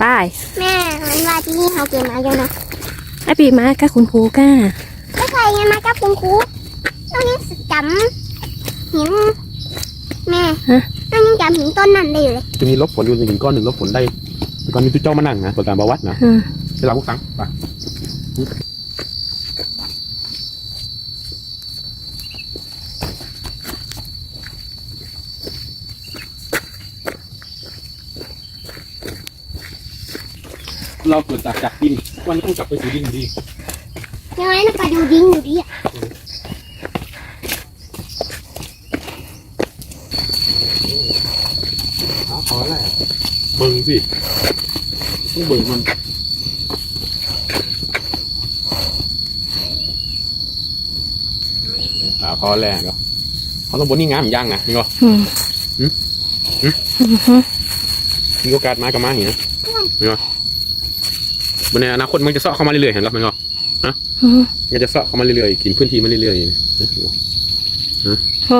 ป้าย แม่มันว่าที่นี่เขาเก็บมาอยู่เนาะ ไอปีมากับคุณครูก้า ไม่เคยยังมากับคุณครูต้องยังจำหินแม่ต้องยังจำหินต้นนั้นได้อยู่เลย จะมีลบฝนอยู่ถึงก้อนหนึ่งลบฝนได้ก้อนมีตุ้เจ้ามานั่งนะประการประวัตินะเวลาพวกตังไปเราเกิดจากดินวันนี้ต้องกลับไปสู่ดินดี ยังไงนะไปดูดินอยู่ดีอ่ะ ขออะไรเบิ่งสิต้องเบิ่งมันขอแรงเนาะเขาต้องบนนี่งามย่างนะนี่ก็มีโอกาสมากับมาเห็นนะนี่ก็บนในอนาคตมันจะเซาะเข้ามาเรื่อยๆเห็นหรอมันก็นะมันจะเซาะเข้ามาเรื่อยๆกินพื้นที่มาเรื่อยๆนะ โอ้